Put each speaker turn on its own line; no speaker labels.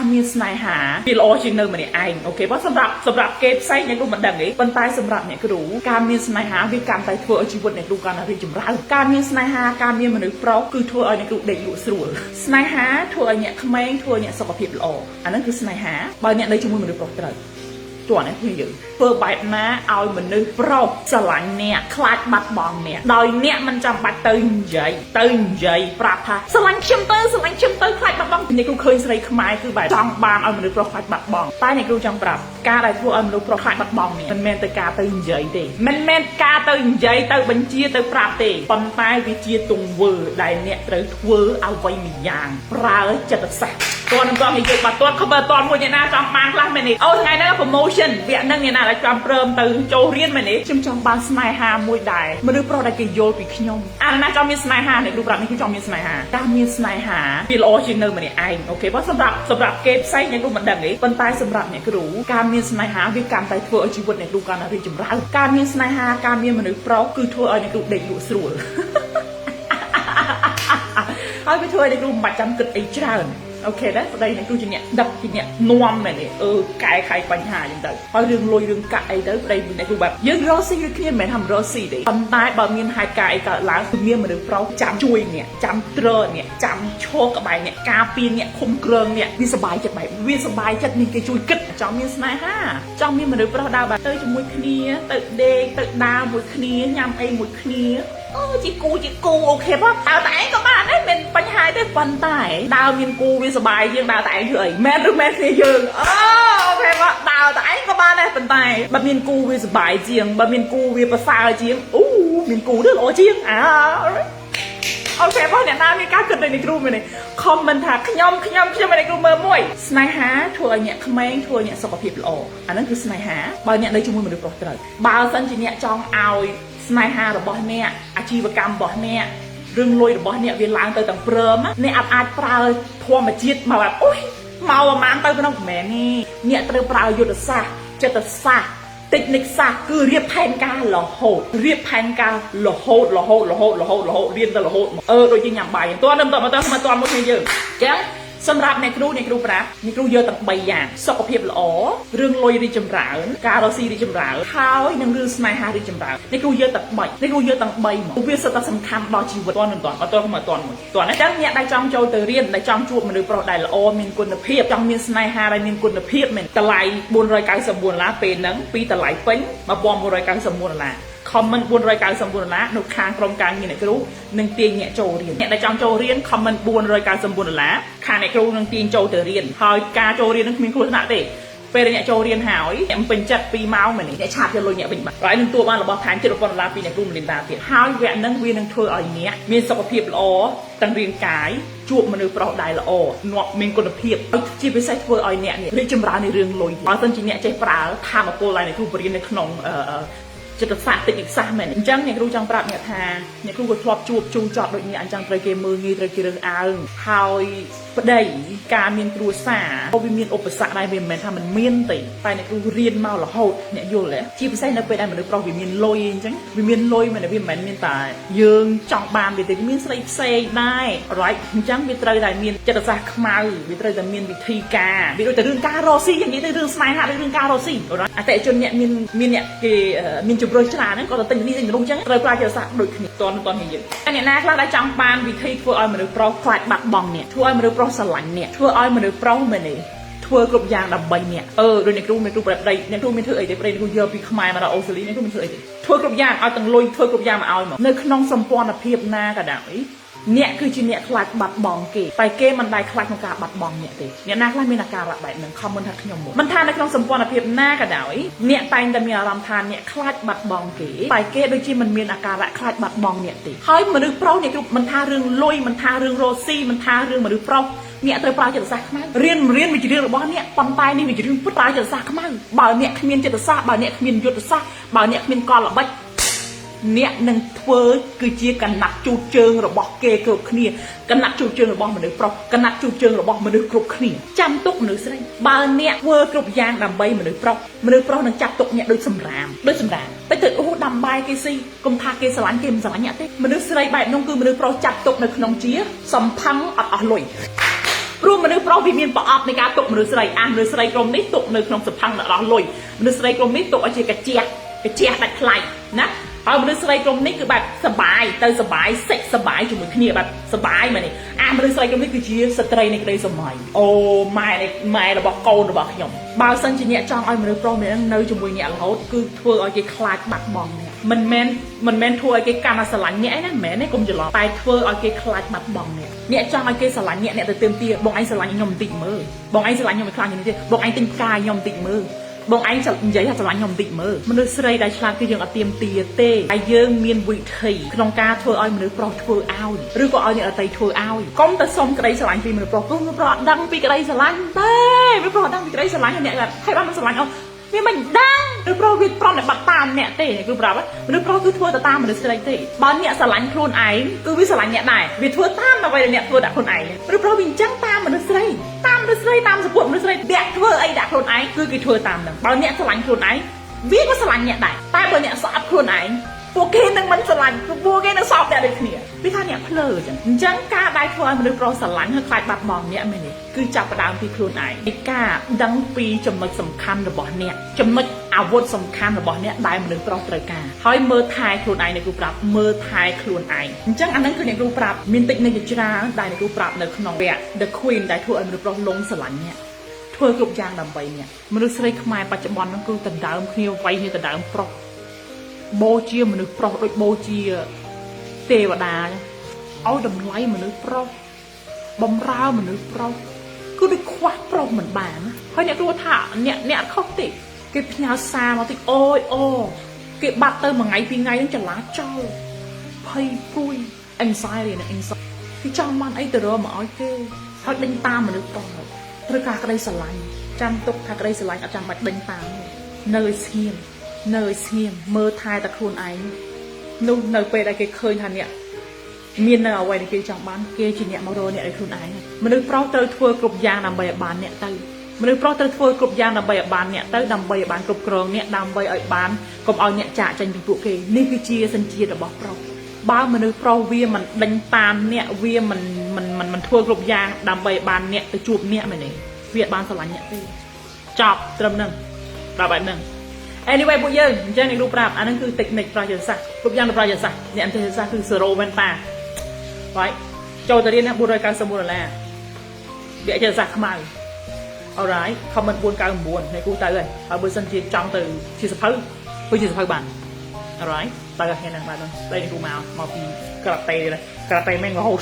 ការមានស្នេហាវាល្អជាងនៅម្នាក់ឯងអូខេបើសម្រាប់គេផ្សេងអ្នកគ្រូមិនដឹងទេប៉ុន្តែសម្រាប់អ្នកគ្រូការមានស្នេហាវាកាន់តែធ្វើឲ្យជីវិតអ្នកគ្រូកាន់តែរីកចម្រើនការមានស្នេហាការមានមនុស្សប្រុសគឺធ្វើឲ្យអ្នកគ្រូដេកលក់ស្រួលស្នេហាធ្វើឲ្យអ្នកក្មេងធ្វើឲ្យអ្នកសុខភាពល្អអាហ្នឹងគឺស្នេហាបើអ្នកនៅជាមួយមនុស្សប្រុសត្រូវតួនេះគឺយើងធ្វើបែបណាឲ្យមនុស្សប្រុសស្រឡាញ់អ្នកខ្លាចបាត់បង់អ្នកដោយអ្នកមិនចាំបាច់ទៅនិយាយប្រាប់ថាស្រឡាញ់ខ្ញុំទៅខ្លាចបាត់បង់អ្នកគ្រូឃើញស្រីខ្មែរគឺបែបចង់បានឲ្យមនុស្សប្រុសខ្លាចបាត់បង់តែអ្នកគ្រូចង់ប្រាប់ការដែលធ្វើឲ្យមនុស្សប្រុសខ្លាចបាត់បង់នេះមិនមែនទៅការទៅនិយាយទេមិនមែនការទៅនិយាយទៅបញ្ជាទៅប្រាប់ទេប៉ុន្តែវាជាទង្វើដែលអ្នកត្រូវធ្វើឲ្យវៃម្យ៉ាងប្រើចិត្តសាស្ត្រតើនឹងគាត់និយាយបាត់តើខំបើតើមួយអ្នកណាចង់បានខ្លះមែនទេអូថ្ងៃហ្នឹង promotion វគ្គហ្នឹងអ្នកណាដែលចង់ព្រមទៅចូលរៀនមែនទេខ្ញុំចង់បានស្នេហាមួយដែរមនុស្សប្រុសដែលគេយល់ពីខ្ញុំអាណាចង់មានស្នេហាអ្នកគ្រូប្រាប់នេះគឺចង់មានស្នេហាការមានស្នេហាវាល្អជាងនៅម្នាក់ឯងអូខេបើសម្រាប់គេផ្សេងអ្នកគ្រូមិនដឹងទេប៉ុន្តែសម្រាប់អ្នកគ្រូការមានស្នេហាវាកាន់តែធ្វើឲ្យជីវិតអ្នកគ្រូកាន់តែរីកចម្រើនការមានស្នេហាការមានមនុស្សប្រុសគឺធ្វើឲ្យអ្នកគ្រូដេកលក់ស្រួលហើយវាធ្វើឲ្យអ្នកគ្រូមិនបាច់ចាំគិតអីច្រើនអូខេដែរប្តីអ្នកគ្រូជាអ្នកដឹកជាអ្នកនាំមែនទេកែខៃបញ្ហាអញ្ចឹងទៅហើយរឿងលុយរឿងកាក់អីទៅប្តីអ្នកគ្រូបែបយើងរកស៊ីដូចគ្នាមិនមែនថារកស៊ីទេប៉ុន្តែបើមានហេតុការណ៍អីកើតឡើងគឺមានមនុស្សប្រុសចាំជួយអ្នកចាំទ្រើអ្នកចាំឈរក្បែរអ្នកការពារអ្នកឃុំគ្រើងអ្នកវាសប្បាយចិត្តបែបវាសប្បាយចិត្តនេះគេជួយគិតចង់មានស្នេហាចង់មានមនុស្សប្រុសដើរបែបទៅជាមួយគ្នាទៅដេកទៅដើរមួយគ្នាញ៉ាំអីមួយគ្នាជាគូអូខេបងដើរតែឯងក៏បានដែរមិនបញ្ហាទេប៉ុន្តែដើរមានគូវាសប្បាយជាងដើរតែឯងធ្វើអីមែនឬមែនគ្នាយើងអូខេបងដើរតែឯងក៏បានដែរប៉ុន្តែបើមានគូវាសប្បាយជាងបើមានគូវាប្រសើរជាងមានគូទៅល្អជាងអូខេបងអ្នកណាមានការគិតដូចអ្នកគ្រូមែនទេខមមិនថាខ្ញុំអ្នកគ្រូមើលមួយស្នេហាធ្វើឲ្យអ្នកក្មេងធ្វើឲ្យអ្នកសុខភាពល្អអាហ្នឹងគឺស្នេហាបើអ្នកនៅជាមួយមនុស្សប្រុសត្រូវបើសិនជាអ្នកចង់ឲ្យស្នេហារបស់អ្នកអាជីវកម្មរបស់អ្នករឿងលុយរបស់អ្នកវាឡើងទៅទាំងព្រមអ្នកអាចប្រើធម្មជាតិមកបែបមកប្រហែលទៅក្នុងមិនមែនទេអ្នកត្រូវប្រើយុទ្ធសាស្ត្រចិត្តសាស្ត្រtechnique សាស្ត្រគឺរៀបផែនការរហូតរៀនទៅរហូតដូចជាញ៉ាំបាយតើមិនតើមកគ្នាយើងអញ្ចឹងសម្រាប់អ្នកគ្រូប្រាប់អ្នកគ្រូយកទាំង3យ៉ាងសុខភាពល្អរឿងលុយរីកចម្រើនការរកស៊ីរីកចម្រើនហើយនឹងរឿងស្នេហារីកចម្រើនអ្នកគ្រូយកទាំង3មកវាសិតតែសំខាន់ដល់ជីវិតមិនតាន់អញ្ចឹងអ្នកដែលចង់ចូលទៅរៀនដែលចង់ជួបមនុស្សប្រុសដែលល្អមានគុណភាពចង់មានស្នេហាដែលមានគុណភាពមែនតម្លៃ$499ពេលហ្នឹងពីតម្លៃពេញ$1199comment $499នៅខាងក្រុមការងារអ្នកគ្រូនឹងទាញអ្នកចូលរៀនអ្នកដែលចង់ចូលរៀន comment $499ខាងអ្នកគ្រូនឹងទាញចូលទៅរៀនហើយការចូលរៀននឹងគ្មានគ្រោះថ្នាក់ទេពេលអ្នកចូលរៀនហើយអ្នកពេញចិត្ត2ម៉ោងមែនទេអ្នកឆាប់យកលុយអ្នកវិញបាត់ហើយនឹងទទួលបានរបស់ថែម$7,000ពីអ្នកគ្រូមលិនតាទៀតហើយវគ្គហ្នឹងវានឹងធ្វើឲ្យអ្នកមានសុខភាពល្អទាំងរាងកាយជួបមនុស្សប្រុសដែលល្អងាប់មានគុណភាពជាពិសេសធ្វើឲ្យអ្នករីកចម្រើននៃរឿងលុយបើមិនជាអ្នកចេះប្រើធម៌ពលដែលអ្នកគ្រូបរៀននៅក្នុងចិត្តសាស្ត្រtechniqueសាស្ត្រមែនអញ្ចឹងអ្នកគ្រូចង់ប្រាប់អ្នកថាអ្នកគ្រូក៏ធ្លាប់ជួបជូរចត់ដូចនេះអញ្ចឹងត្រូវគេមើលងាយត្រូវគេរើសអើងហើយប្តីការមានគ្រួសារវាមានឧបសគ្គដែរវាមិនមែនថាมันមានទេតែអ្នកគ្រូរៀនមករហូតអ្នកយល់ទេជាពិសេសនៅពេលដែលមនុស្សប្រុសវាមានលុយអញ្ចឹងវាមានលុយមែនវាមិនមែនមានតែយើងចង់បានវាទេវាមានស្រីផ្សេងដែរ right អញ្ចឹងវាត្រូវតែមានចិត្តសាស្ត្រខ្មៅវាត្រូវតែមានវិធីការវាដូចតែរឿងការរកស៊ីយ៉ាងនេះទៅរឿងស្នេហាឬរឿងការរកស៊ី right អតិថិជនអ្នកមានអ្នកគេមានជំរឿនច្រើនហ្នឹងក៏ទៅទិញនេះទិញនោះអញ្ចឹងត្រូវប្រើចិត្តសាស្ត្រដូចគ្នាតន់គ្នាយើងអ្នកណាខ្លះដែលចង់បានវិធីធ្វើឲ្យមនុស្សប្រុសខ្លាចបាត់បង់អ្នកធ្វើឲ្យមនុស្សប្រុសស្រឡាញ់អ្នកធ្វើឲ្យមនុស្សប្រុសមែនទេធ្វើគ្រប់យ៉ាងដើម្បីអ្នកដូចអ្នកគ្រូប្រាប់ប្តីអ្នកគ្រូមានធ្វើអីទេប្តីអ្នកគ្រូយកពីខ្មែរមកដល់អូស្ត្រាលីអ្នកគ្រូមានធ្វើអីទេធ្វើគ្រប់យ៉ាងឲ្យទាំងលុយធ្វើគ្រប់យ៉ាងមកឲ្យមកនៅក្នុងសម្ព័ន្ធភាពណាក៏ដោយអ្នកគឺជាអ្នកខ្លាចបាត់បង់គេតែគេមិនដែលខ្លាចក្នុងការបាត់បង់អ្នកទេអ្នកណាខ្លះមានអាការៈបែបហ្នឹងខំមិនថាខ្ញុំមកមិនថានៅក្នុងសម្ព័ន្ធភាពណាក៏ដោយអ្នកតែងតែមានអារម្មណ៍ថាអ្នកខ្លាចបាត់បង់គេតែគេដូចជាមិនមានអាការៈខ្លាចបាត់បង់អ្នកទេហើយមនុស្សប្រុសអ្នកគ្រប់មិនថារឿងលុយមិនថារឿងរកស៊ីមិនថារឿងមនុស្សប្រុសអ្នកត្រូវប្រើចិត្តសាស្ត្រខ្មៅរៀនវាជារឿងរបស់អ្នកប៉ុន្តែនេះវាជារឿងពុតប្រើចិត្តសាស្ត្រខ្មៅបើអ្នកគ្មានចិត្តសាស្ត្របើអ្នកគ្មានយុទ្ធសាស្ត្របើអ្នកគ្មានកលល្បិចអ្នកនឹងធ្វើគឺជាកណាត់ជូតជើងរបស់គេគ្រប់គ្នាកណាត់ជូតជើងរបស់មនុស្សប្រុសកណាត់ជូតជើងរបស់មនុស្សគ្រប់គ្នាចាំទុកមនុស្សស្រីបើអ្នកធ្វើគ្រប់យ៉ាងដើម្បីមនុស្សប្រុសនឹងចាប់ទុកអ្នកដូចសម្រាមទៅដាំបាយគេស៊ីកុំថាគេស្រឡាញ់គេមិនស្រឡាញ់អ្នកទេមនុស្សស្រីបែបនោះគឺមនុស្សប្រុសចាប់ទុកនៅក្នុងជាសំផឹងអត់អស់លុយ ព្រោះមនុស្សប្រុសវាមានប្រអប់នៃការទុកមនុស្សស្រីមនុស្សស្រីក្រុមនេះទុកនៅក្នុងសភ័ងរបស់លុយមនុស្សស្រីក្រុមនេះទុកឲ្យជាកាជះដាច់ថ្លៃណាហើយមនុស្សស្រីក្រុមនេះគឺបែបសបាយទៅសបាយសិចសបាយជាមួយគ្នាបែបសបាយមែនទេមនុស្សស្រីក្រុមនេះគឺជាស្ត្រីនៃក្តីសម័យអូម៉ែរបស់កូនរបស់ខ្ញុំបើសិនជាអ្នកចង់ឲ្យមនុស្សប្រុសមាននៅជាមួយអ្នករហូតគឺធ្វើឲ្យគេខ្លាចបាត់បង់អ្នកមិនមែនធ្វើឲ្យគេកាន់តែស្រឡាញ់អ្នកឯណាមិនមែនទេកុំច្រឡំតែធ្វើឲ្យគេខ្លាចបាត់បង់អ្នកចង់ឲ្យគេស្រឡាញ់អ្នកទៅទាមទារបងឯងស្រឡាញ់ខ្ញុំបន្តិចមើលបងឯងស្រឡាញ់ខ្ញុំមិនខ្លាំងយ៉ាងនេះទេបងឯងទិញផ្កាខ្ញុំបន្តិចមើលបងឯងនិយាយថាស្រឡាញ់ខ្ញុំបន្តិចមើលមនុស្សស្រីដែលឆ្លាតគឺយើងអត់ទៀមទាទេហើយយើងមានវិធីក្នុងការធ្វើឲ្យមនុស្សប្រុសធ្វើឲ្យឬក៏ឲ្យអ្នកដទៃធ្វើឲ្យកុំតែសុំក្តីស្រឡាញ់ពីមនុស្សប្រុសព្រោះមនុស្សប្រុសអត់ដឹងពីក្តីស្រឡាញ់ទេមនុស្សប្រុសអត់ដឹងពីក្តីស្រឡាញ់អ្នកគាត់ហើយបានមិនស្រឡាញ់អស់វាមិនដឹងឬប្រុសវាប្រំតែបាត់តាមអ្នកទេគឺប្រាប់មនុស្សប្រុសគឺធ្វើទៅតាមមនុស្សស្រីទេបើអ្នកស្រឡាញ់ខ្លួនឯងគឺវាស្រឡាញ់អ្នកដែរវាធ្វើតាមអ្វីដែលអ្នកធ្វើដាក់ខ្លួនឯងឬប្រុសវាអញ្ចឹងតាមមនុស្សស្រីតាមសពុតមនុស្សស្រីអ្នកធ្វើអីដាក់ខ្លួនឯងគឺគេធ្វើតាមហ្នឹងបើអ្នកស្រឡាញ់ខ្លួនឯងវាក៏ស្រឡាញ់អ្នកដែរតែបើអ្នកស្អប់ខ្លួនឯងពួកគេនឹងមិនស្រឡាញ់ពួកគេនឹងសោកអ្នកដូចគ្នាវាថាអ្នកភ្លើអញ្ចឹងការដែលធ្វើឲ្យមនុស្សប្រុសស្រឡាញ់ហើយខ្លាចបាត់បង់អ្នកមែនទេគឺចាប់ផ្ដើមពីខ្លួនឯងឯការដឹងពីចំណុចសំខាន់របស់អ្នកចំណុចអាវុធសំខាន់របស់អ្នកដែលមនុស្សប្រុសត្រូវការហើយមើលថែខ្លួនឯងអ្នកគ្រូប្រាប់មើលថែខ្លួនឯងអញ្ចឹងអាហ្នឹងគឺអ្នកគ្រូប្រាប់មានតិចនិចច្រើនដែលអ្នកគ្រូប្រាប់នៅក្នុងវគ្គ The Queen ដែលធ្វើឲ្យមនុស្សប្រុសលងស្រឡាញ់អ្នកធ្វើគ្រប់យ៉ាងដើម្បីអ្នកមនុស្សស្រីខ្មែរបច្ចុប្បន្នហ្នឹងគឺដណ្ដើមគ្នាវាយគ្នាដណ្ដើមប្រុសបូជាមនុស្សប្រុសដូចបូជាទេវតាឲ្យតម្លៃមនុស្សប្រុសបំរើមនុស្សប្រុសគឺដូចខ្វះប្រុសមិនបានហើយអ្នកគ្រូថាអ្នកខុសទេគេផ្ញើសារមកតិចអូគេបាត់ទៅមួយថ្ងៃពីរថ្ងៃនឹងចលាចលភ័យព្រួយ anxiety គេចង់បានអីទៅរកមកឲ្យគេហើយដេញតាមមនុស្សប្រុសត្រូវការក្តីស្រឡាញ់ចាំទុកថាក្តីស្រឡាញ់អត់ចាំបាច់ដេញតាមនៅឲ្យស្ងៀមមើលថែតែខ្លួនឯងនោះនៅពេលដែលគេឃើញថាអ្នកមាននៅអ្វីដែលគេចង់បានគេជាអ្នកមករកអ្នកឲ្យខ្លួនឯងមនុស្សប្រុសត្រូវធ្វើគ្រប់យ៉ាងដើម្បីឲ្យបានអ្នកទៅមនុស្សប្រុសត្រូវធ្វើគ្រប់យ៉ាងដើម្បីឲ្យបានអ្នកទៅដើម្បីឲ្យបានគ្រប់គ្រងអ្នកដើម្បីឲ្យបានកុំឲ្យអ្នកចាកចេញពីពួកគេនេះគឺជាសញ្ជាតិរបស់ប្រុសបើមនុស្សប្រុសវាមិនដេញតាមអ្នកវាមិនធ្វើគ្រប់យ៉ាងដើម្បីឲ្យបានអ្នកទៅជួបអ្នកមែនទេវាអត់បានស្រឡាញ់អ្នកទេចប់ត្រឹមហ្នឹងប្រាប់បែបហ្នឹងanyway ពួកយើងអញ្ចឹងអ្នកគ្រូប្រាប់អាហ្នឹងគឺ technique ប្រជាសាស្ត្រគ្រប់យ៉ាងនៃប្រជាសាស្ត្រអ្នកអន្តរសាស្ត្រគឺ zero មែនតាright ចូលទៅរៀនណា$491វគ្គប្រជាសាស្ត្រខ្មៅ alright comment 499អ្នកគ្រូទៅហើយបើសិនជាចង់ទៅជាសភៅគឺជាសភៅបាន alright ទៅហើយហ្នឹងបាទស្ដីអ្នកគ្រូមកពីការ៉ាតេមែនរហូត